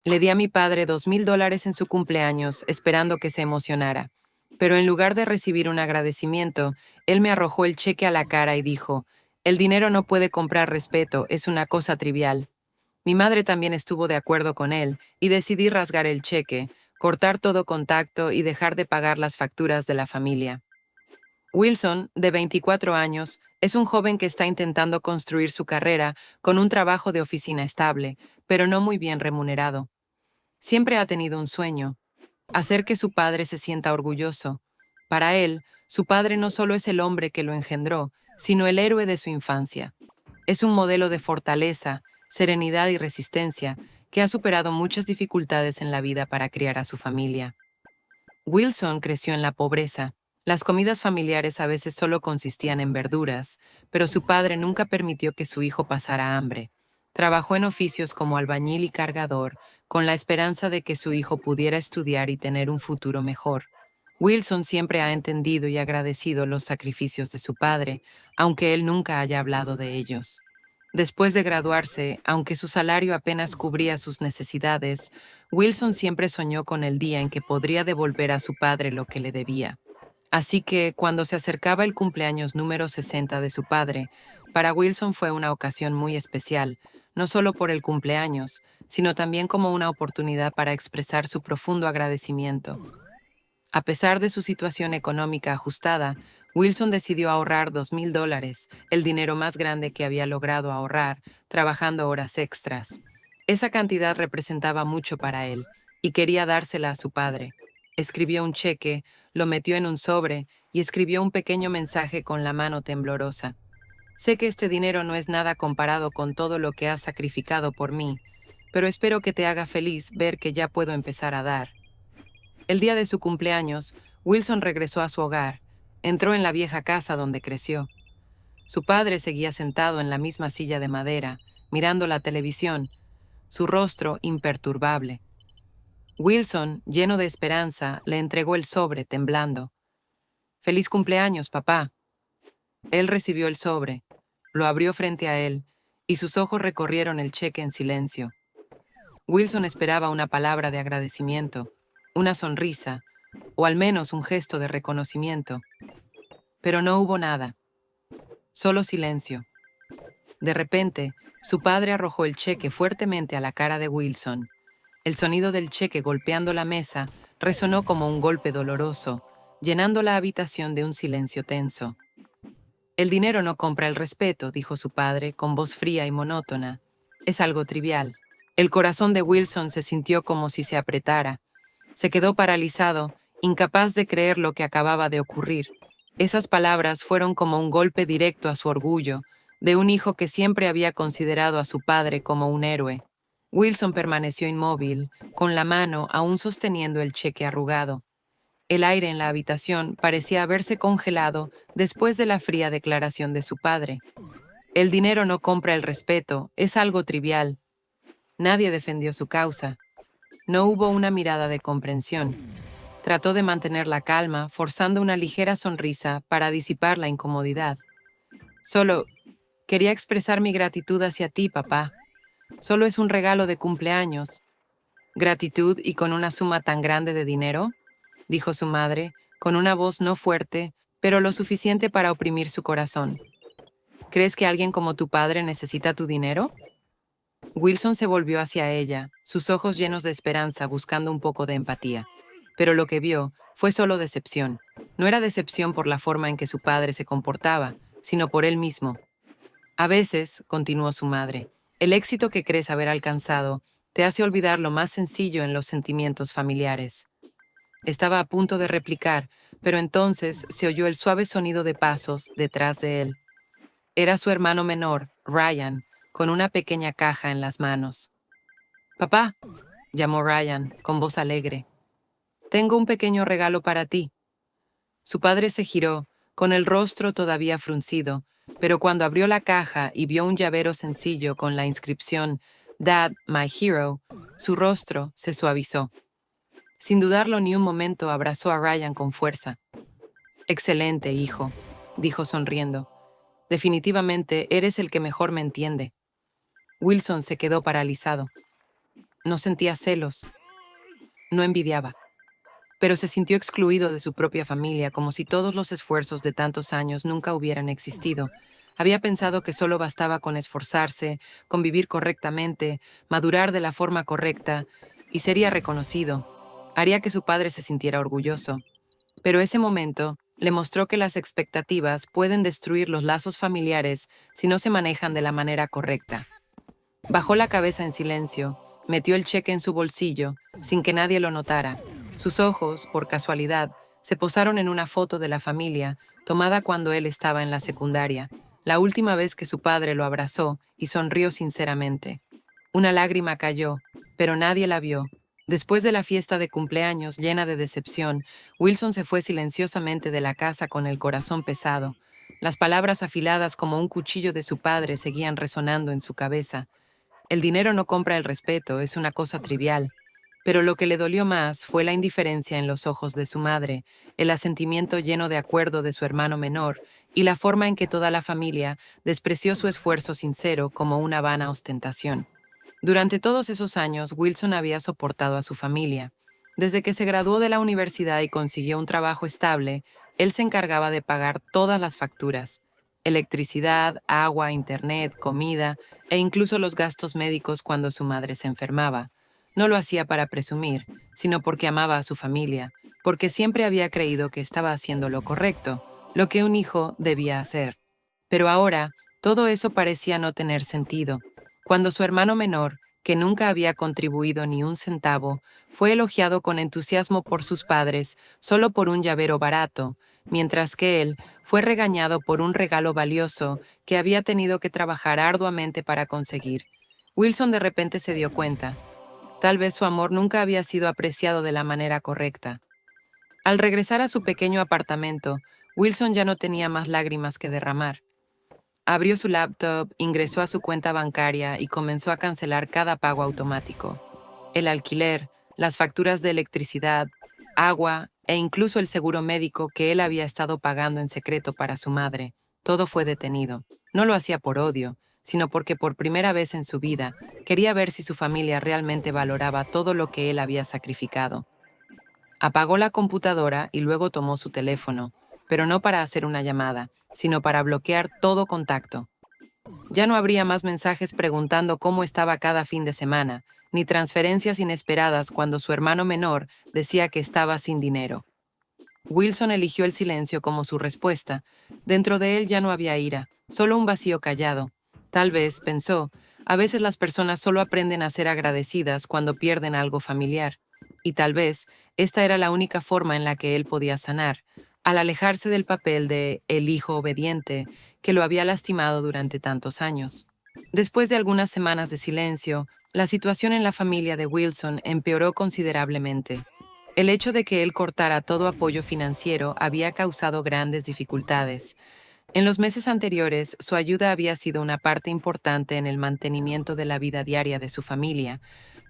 Le di a mi padre $2000 en su cumpleaños, esperando que se emocionara. Pero en lugar de recibir un agradecimiento, él me arrojó el cheque a la cara y dijo, el dinero no puede comprar respeto, es una cosa trivial. Mi madre también estuvo de acuerdo con él, y decidí rasgar el cheque, cortar todo contacto y dejar de pagar las facturas de la familia. Wilson, de 24 años, es un joven que está intentando construir su carrera con un trabajo de oficina estable, pero no muy bien remunerado. Siempre ha tenido un sueño, hacer que su padre se sienta orgulloso. Para él, su padre no solo es el hombre que lo engendró, sino el héroe de su infancia. Es un modelo de fortaleza, serenidad y resistencia que ha superado muchas dificultades en la vida para criar a su familia. Wilson creció en la pobreza. Las comidas familiares a veces solo consistían en verduras, pero su padre nunca permitió que su hijo pasara hambre. Trabajó en oficios como albañil y cargador, con la esperanza de que su hijo pudiera estudiar y tener un futuro mejor. Wilson siempre ha entendido y agradecido los sacrificios de su padre, aunque él nunca haya hablado de ellos. Después de graduarse, aunque su salario apenas cubría sus necesidades, Wilson siempre soñó con el día en que podría devolver a su padre lo que le debía. Así que, cuando se acercaba el cumpleaños número 60 de su padre, para Wilson fue una ocasión muy especial, no solo por el cumpleaños, sino también como una oportunidad para expresar su profundo agradecimiento. A pesar de su situación económica ajustada, Wilson decidió ahorrar $2000, el dinero más grande que había logrado ahorrar, trabajando horas extras. Esa cantidad representaba mucho para él, y quería dársela a su padre. Escribió un cheque, lo metió en un sobre y escribió un pequeño mensaje con la mano temblorosa. Sé que este dinero no es nada comparado con todo lo que has sacrificado por mí, pero espero que te haga feliz ver que ya puedo empezar a dar. El día de su cumpleaños, Wilson regresó a su hogar. Entró en la vieja casa donde creció. Su padre seguía sentado en la misma silla de madera, mirando la televisión, su rostro imperturbable. Wilson, lleno de esperanza, le entregó el sobre, temblando. «Feliz cumpleaños, papá». Él recibió el sobre, lo abrió frente a él, y sus ojos recorrieron el cheque en silencio. Wilson esperaba una palabra de agradecimiento, una sonrisa, o al menos un gesto de reconocimiento. Pero no hubo nada, solo silencio. De repente, su padre arrojó el cheque fuertemente a la cara de Wilson. El sonido del cheque golpeando la mesa resonó como un golpe doloroso, llenando la habitación de un silencio tenso. «El dinero no compra el respeto», dijo su padre con voz fría y monótona. «Es algo trivial». El corazón de Wilson se sintió como si se apretara. Se quedó paralizado, incapaz de creer lo que acababa de ocurrir. Esas palabras fueron como un golpe directo a su orgullo, de un hijo que siempre había considerado a su padre como un héroe. Wilson permaneció inmóvil, con la mano aún sosteniendo el cheque arrugado. El aire en la habitación parecía haberse congelado después de la fría declaración de su padre. El dinero no compra el respeto, es algo trivial. Nadie defendió su causa. No hubo una mirada de comprensión. Trató de mantener la calma, forzando una ligera sonrisa para disipar la incomodidad. «Solo quería expresar mi gratitud hacia ti, papá. Solo es un regalo de cumpleaños». «¿Gratitud y con una suma tan grande de dinero?», dijo su madre, con una voz no fuerte, pero lo suficiente para oprimir su corazón. «¿Crees que alguien como tu padre necesita tu dinero?». Wilson se volvió hacia ella, sus ojos llenos de esperanza, buscando un poco de empatía. Pero lo que vio fue solo decepción. No era decepción por la forma en que su padre se comportaba, sino por él mismo. «A veces», continuó su madre, «el éxito que crees haber alcanzado te hace olvidar lo más sencillo en los sentimientos familiares». Estaba a punto de replicar, pero entonces se oyó el suave sonido de pasos detrás de él. Era su hermano menor, Ryan, con una pequeña caja en las manos. «Papá», llamó Ryan, con voz alegre, «tengo un pequeño regalo para ti». Su padre se giró, con el rostro todavía fruncido, pero cuando abrió la caja y vio un llavero sencillo con la inscripción «Dad, my hero», su rostro se suavizó. Sin dudarlo ni un momento, abrazó a Ryan con fuerza. «Excelente, hijo», dijo sonriendo. «Definitivamente eres el que mejor me entiende». Wilson se quedó paralizado. No sentía celos, no envidiaba, pero se sintió excluido de su propia familia, como si todos los esfuerzos de tantos años nunca hubieran existido. Había pensado que solo bastaba con esforzarse, convivir correctamente, madurar de la forma correcta, y sería reconocido. Haría que su padre se sintiera orgulloso. Pero ese momento le mostró que las expectativas pueden destruir los lazos familiares si no se manejan de la manera correcta. Bajó la cabeza en silencio, metió el cheque en su bolsillo, sin que nadie lo notara. Sus ojos, por casualidad, se posaron en una foto de la familia, tomada cuando él estaba en la secundaria, la última vez que su padre lo abrazó y sonrió sinceramente. Una lágrima cayó, pero nadie la vio. Después de la fiesta de cumpleaños llena de decepción, Wilson se fue silenciosamente de la casa con el corazón pesado. Las palabras afiladas como un cuchillo de su padre seguían resonando en su cabeza. El dinero no compra el respeto, es una cosa trivial. Pero lo que le dolió más fue la indiferencia en los ojos de su madre, el asentimiento lleno de acuerdo de su hermano menor y la forma en que toda la familia despreció su esfuerzo sincero como una vana ostentación. Durante todos esos años, Wilson había soportado a su familia. Desde que se graduó de la universidad y consiguió un trabajo estable, él se encargaba de pagar todas las facturas: electricidad, agua, internet, comida e incluso los gastos médicos cuando su madre se enfermaba. No lo hacía para presumir, sino porque amaba a su familia, porque siempre había creído que estaba haciendo lo correcto, lo que un hijo debía hacer. Pero ahora, todo eso parecía no tener sentido. Cuando su hermano menor, que nunca había contribuido ni un centavo, fue elogiado con entusiasmo por sus padres solo por un llavero barato, mientras que él fue regañado por un regalo valioso que había tenido que trabajar arduamente para conseguir. Wilson de repente se dio cuenta. Tal vez su amor nunca había sido apreciado de la manera correcta. Al regresar a su pequeño apartamento, Wilson ya no tenía más lágrimas que derramar. Abrió su laptop, ingresó a su cuenta bancaria y comenzó a cancelar cada pago automático. El alquiler, las facturas de electricidad, agua e incluso el seguro médico que él había estado pagando en secreto para su madre, todo fue detenido. No lo hacía por odio, sino porque por primera vez en su vida quería ver si su familia realmente valoraba todo lo que él había sacrificado. Apagó la computadora y luego tomó su teléfono, pero no para hacer una llamada, sino para bloquear todo contacto. Ya no habría más mensajes preguntando cómo estaba cada fin de semana, ni transferencias inesperadas cuando su hermano menor decía que estaba sin dinero. Wilson eligió el silencio como su respuesta. Dentro de él ya no había ira, solo un vacío callado. Tal vez, pensó, a veces las personas solo aprenden a ser agradecidas cuando pierden algo familiar. Y tal vez esta era la única forma en la que él podía sanar, al alejarse del papel de el hijo obediente que lo había lastimado durante tantos años. Después de algunas semanas de silencio, la situación en la familia de Wilson empeoró considerablemente. El hecho de que él cortara todo apoyo financiero había causado grandes dificultades. En los meses anteriores, su ayuda había sido una parte importante en el mantenimiento de la vida diaria de su familia,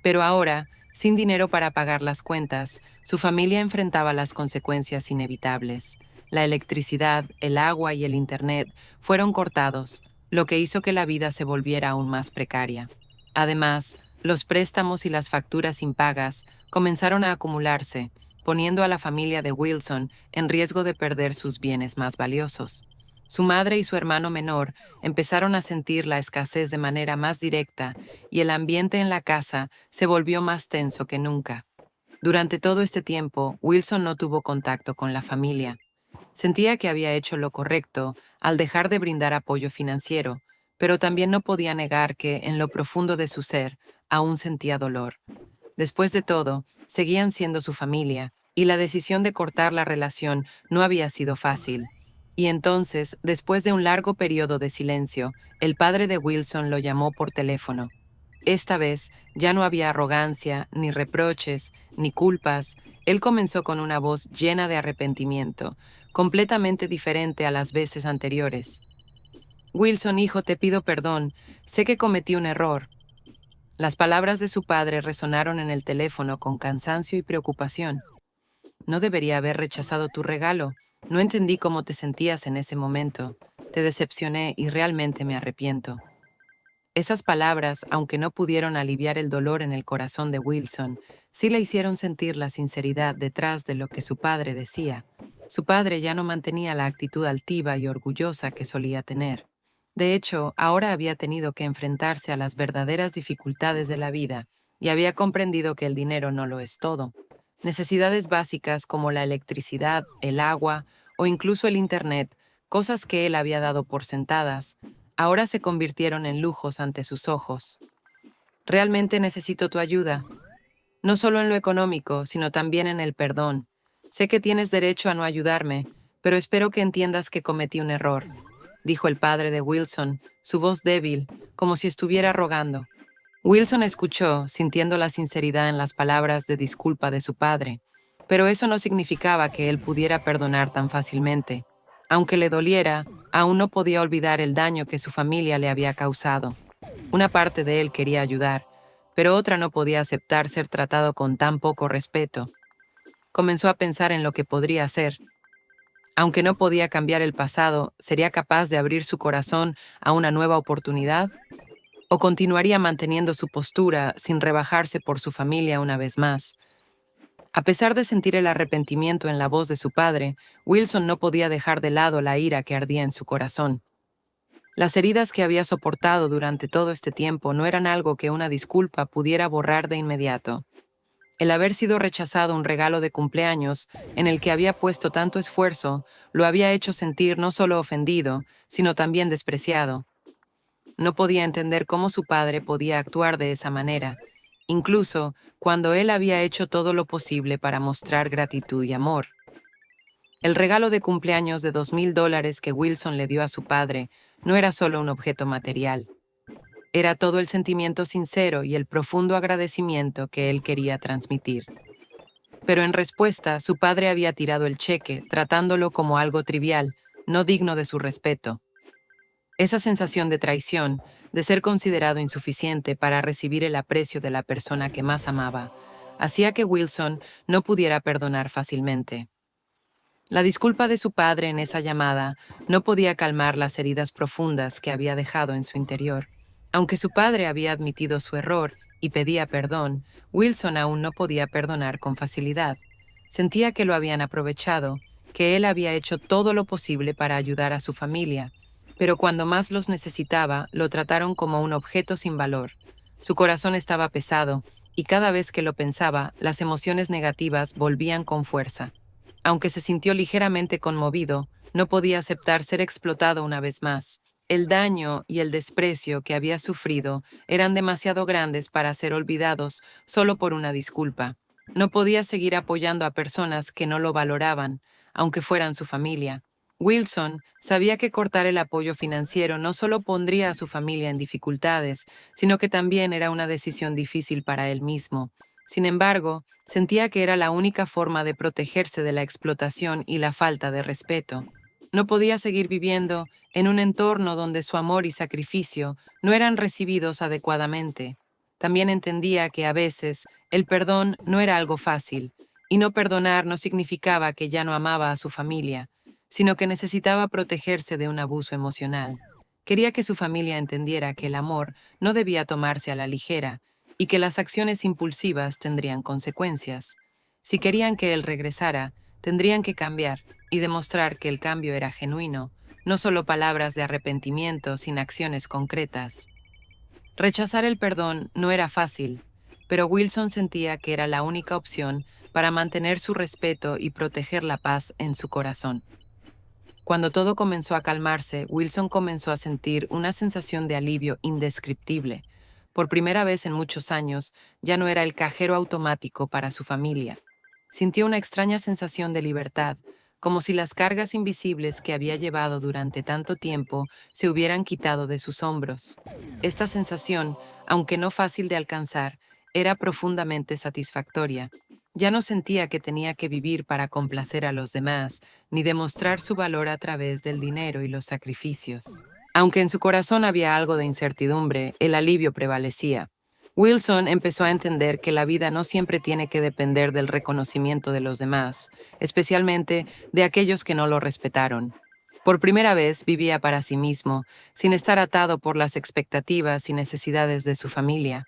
pero ahora, sin dinero para pagar las cuentas, su familia enfrentaba las consecuencias inevitables. La electricidad, el agua y el internet fueron cortados, lo que hizo que la vida se volviera aún más precaria. Además, los préstamos y las facturas impagas comenzaron a acumularse, poniendo a la familia de Wilson en riesgo de perder sus bienes más valiosos. Su madre y su hermano menor empezaron a sentir la escasez de manera más directa y el ambiente en la casa se volvió más tenso que nunca. Durante todo este tiempo, Wilson no tuvo contacto con la familia. Sentía que había hecho lo correcto al dejar de brindar apoyo financiero, pero también no podía negar que, en lo profundo de su ser, aún sentía dolor. Después de todo, seguían siendo su familia, y la decisión de cortar la relación no había sido fácil. Y entonces, después de un largo periodo de silencio, el padre de Wilson lo llamó por teléfono. Esta vez ya no había arrogancia, ni reproches, ni culpas. Él comenzó con una voz llena de arrepentimiento, completamente diferente a las veces anteriores. Wilson, hijo, te pido perdón. Sé que cometí un error. Las palabras de su padre resonaron en el teléfono con cansancio y preocupación. No debería haber rechazado tu regalo. No entendí cómo te sentías en ese momento. Te decepcioné y realmente me arrepiento. Esas palabras, aunque no pudieron aliviar el dolor en el corazón de Wilson, sí le hicieron sentir la sinceridad detrás de lo que su padre decía. Su padre ya no mantenía la actitud altiva y orgullosa que solía tener. De hecho, ahora había tenido que enfrentarse a las verdaderas dificultades de la vida y había comprendido que el dinero no lo es todo. Necesidades básicas como la electricidad, el agua o incluso el Internet, cosas que él había dado por sentadas, ahora se convirtieron en lujos ante sus ojos. Realmente necesito tu ayuda, no solo en lo económico, sino también en el perdón. Sé que tienes derecho a no ayudarme, pero espero que entiendas que cometí un error, dijo el padre de Wilson, su voz débil, como si estuviera rogando. Wilson escuchó, sintiendo la sinceridad en las palabras de disculpa de su padre, pero eso no significaba que él pudiera perdonar tan fácilmente. Aunque le doliera, aún no podía olvidar el daño que su familia le había causado. Una parte de él quería ayudar, pero otra no podía aceptar ser tratado con tan poco respeto. Comenzó a pensar en lo que podría hacer. Aunque no podía cambiar el pasado, ¿sería capaz de abrir su corazón a una nueva oportunidad? ¿O continuaría manteniendo su postura sin rebajarse por su familia una vez más? A pesar de sentir el arrepentimiento en la voz de su padre, Wilson no podía dejar de lado la ira que ardía en su corazón. Las heridas que había soportado durante todo este tiempo no eran algo que una disculpa pudiera borrar de inmediato. El haber sido rechazado un regalo de cumpleaños en el que había puesto tanto esfuerzo lo había hecho sentir no solo ofendido, sino también despreciado. No podía entender cómo su padre podía actuar de esa manera, incluso cuando él había hecho todo lo posible para mostrar gratitud y amor. El regalo de cumpleaños de $2,000 que Wilson le dio a su padre no era solo un objeto material. Era todo el sentimiento sincero y el profundo agradecimiento que él quería transmitir. Pero en respuesta, su padre había tirado el cheque, tratándolo como algo trivial, no digno de su respeto. Esa sensación de traición, de ser considerado insuficiente para recibir el aprecio de la persona que más amaba, hacía que Wilson no pudiera perdonar fácilmente. La disculpa de su padre en esa llamada no podía calmar las heridas profundas que había dejado en su interior. Aunque su padre había admitido su error y pedía perdón, Wilson aún no podía perdonar con facilidad. Sentía que lo habían aprovechado, que él había hecho todo lo posible para ayudar a su familia, pero cuando más los necesitaba, lo trataron como un objeto sin valor. Su corazón estaba pesado, y cada vez que lo pensaba, las emociones negativas volvían con fuerza. Aunque se sintió ligeramente conmovido, no podía aceptar ser explotado una vez más. El daño y el desprecio que había sufrido eran demasiado grandes para ser olvidados solo por una disculpa. No podía seguir apoyando a personas que no lo valoraban, aunque fueran su familia. Wilson sabía que cortar el apoyo financiero no solo pondría a su familia en dificultades, sino que también era una decisión difícil para él mismo. Sin embargo, sentía que era la única forma de protegerse de la explotación y la falta de respeto. No podía seguir viviendo en un entorno donde su amor y sacrificio no eran recibidos adecuadamente. También entendía que a veces el perdón no era algo fácil, y no perdonar no significaba que ya no amaba a su familia, sino que necesitaba protegerse de un abuso emocional. Quería que su familia entendiera que el amor no debía tomarse a la ligera, y que las acciones impulsivas tendrían consecuencias. Si querían que él regresara, tendrían que cambiar y demostrar que el cambio era genuino, no solo palabras de arrepentimiento sin acciones concretas. Rechazar el perdón no era fácil, pero Wilson sentía que era la única opción para mantener su respeto y proteger la paz en su corazón. Cuando todo comenzó a calmarse, Wilson comenzó a sentir una sensación de alivio indescriptible. Por primera vez en muchos años, ya no era el cajero automático para su familia. Sintió una extraña sensación de libertad, como si las cargas invisibles que había llevado durante tanto tiempo se hubieran quitado de sus hombros. Esta sensación, aunque no fácil de alcanzar, era profundamente satisfactoria. Ya no sentía que tenía que vivir para complacer a los demás, ni demostrar su valor a través del dinero y los sacrificios. Aunque en su corazón había algo de incertidumbre, el alivio prevalecía. Wilson empezó a entender que la vida no siempre tiene que depender del reconocimiento de los demás, especialmente de aquellos que no lo respetaron. Por primera vez vivía para sí mismo, sin estar atado por las expectativas y necesidades de su familia.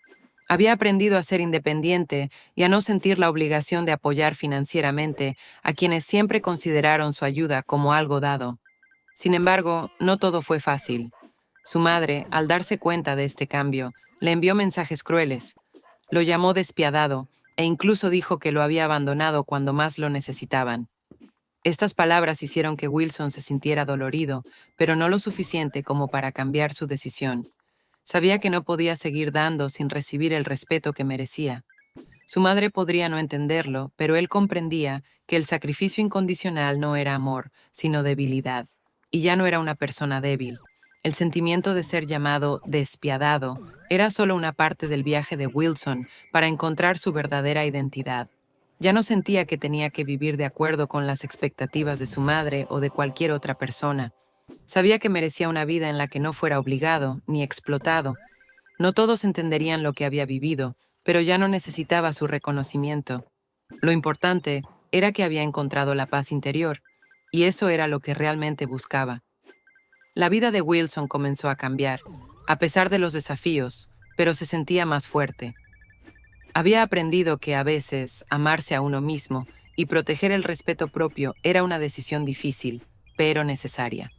Había aprendido a ser independiente y a no sentir la obligación de apoyar financieramente a quienes siempre consideraron su ayuda como algo dado. Sin embargo, no todo fue fácil. Su madre, al darse cuenta de este cambio, le envió mensajes crueles. Lo llamó despiadado e incluso dijo que lo había abandonado cuando más lo necesitaban. Estas palabras hicieron que Wilson se sintiera dolorido, pero no lo suficiente como para cambiar su decisión. Sabía que no podía seguir dando sin recibir el respeto que merecía. Su madre podría no entenderlo, pero él comprendía que el sacrificio incondicional no era amor, sino debilidad. Y ya no era una persona débil. El sentimiento de ser llamado despiadado era solo una parte del viaje de Wilson para encontrar su verdadera identidad. Ya no sentía que tenía que vivir de acuerdo con las expectativas de su madre o de cualquier otra persona. Sabía que merecía una vida en la que no fuera obligado ni explotado. No todos entenderían lo que había vivido, pero ya no necesitaba su reconocimiento. Lo importante era que había encontrado la paz interior, y eso era lo que realmente buscaba. La vida de Wilson comenzó a cambiar, a pesar de los desafíos, pero se sentía más fuerte. Había aprendido que a veces amarse a uno mismo y proteger el respeto propio era una decisión difícil, pero necesaria.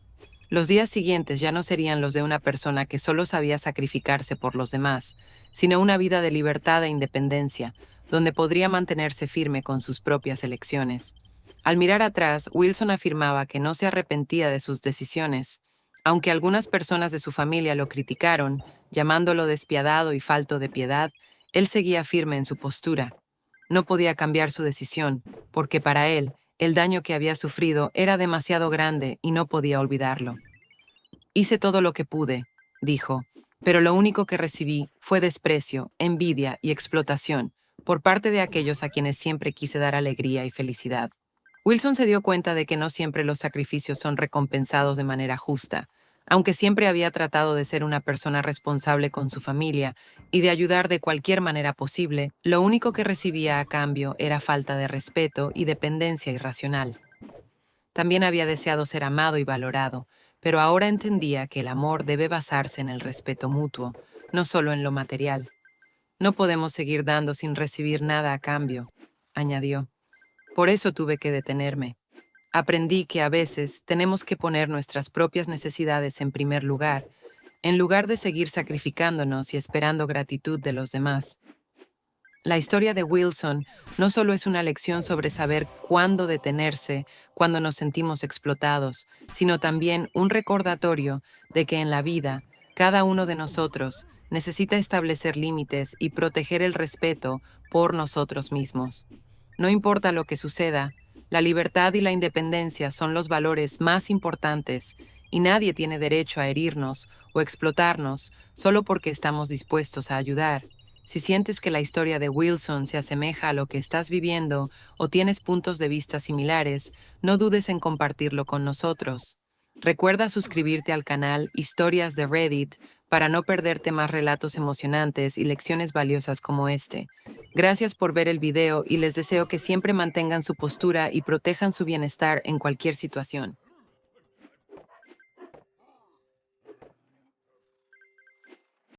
Los días siguientes ya no serían los de una persona que solo sabía sacrificarse por los demás, sino una vida de libertad e independencia, donde podría mantenerse firme con sus propias elecciones. Al mirar atrás, Wilson afirmaba que no se arrepentía de sus decisiones. Aunque algunas personas de su familia lo criticaron, llamándolo despiadado y falto de piedad, él seguía firme en su postura. No podía cambiar su decisión, porque para él, el daño que había sufrido era demasiado grande y no podía olvidarlo. Hice todo lo que pude, dijo, pero lo único que recibí fue desprecio, envidia y explotación por parte de aquellos a quienes siempre quise dar alegría y felicidad. Wilson se dio cuenta de que no siempre los sacrificios son recompensados de manera justa. Aunque siempre había tratado de ser una persona responsable con su familia y de ayudar de cualquier manera posible, lo único que recibía a cambio era falta de respeto y dependencia irracional. También había deseado ser amado y valorado, pero ahora entendía que el amor debe basarse en el respeto mutuo, no solo en lo material. No podemos seguir dando sin recibir nada a cambio, añadió. Por eso tuve que detenerme. Aprendí que a veces tenemos que poner nuestras propias necesidades en primer lugar, en lugar de seguir sacrificándonos y esperando gratitud de los demás. La historia de Wilson no solo es una lección sobre saber cuándo detenerse cuando nos sentimos explotados, sino también un recordatorio de que en la vida, cada uno de nosotros necesita establecer límites y proteger el respeto por nosotros mismos. No importa lo que suceda, la libertad y la independencia son los valores más importantes y nadie tiene derecho a herirnos o explotarnos solo porque estamos dispuestos a ayudar. Si sientes que la historia de Wilson se asemeja a lo que estás viviendo o tienes puntos de vista similares, no dudes en compartirlo con nosotros. Recuerda suscribirte al canal Historias de Reddit para no perderte más relatos emocionantes y lecciones valiosas como este. Gracias por ver el video y les deseo que siempre mantengan su postura y protejan su bienestar en cualquier situación.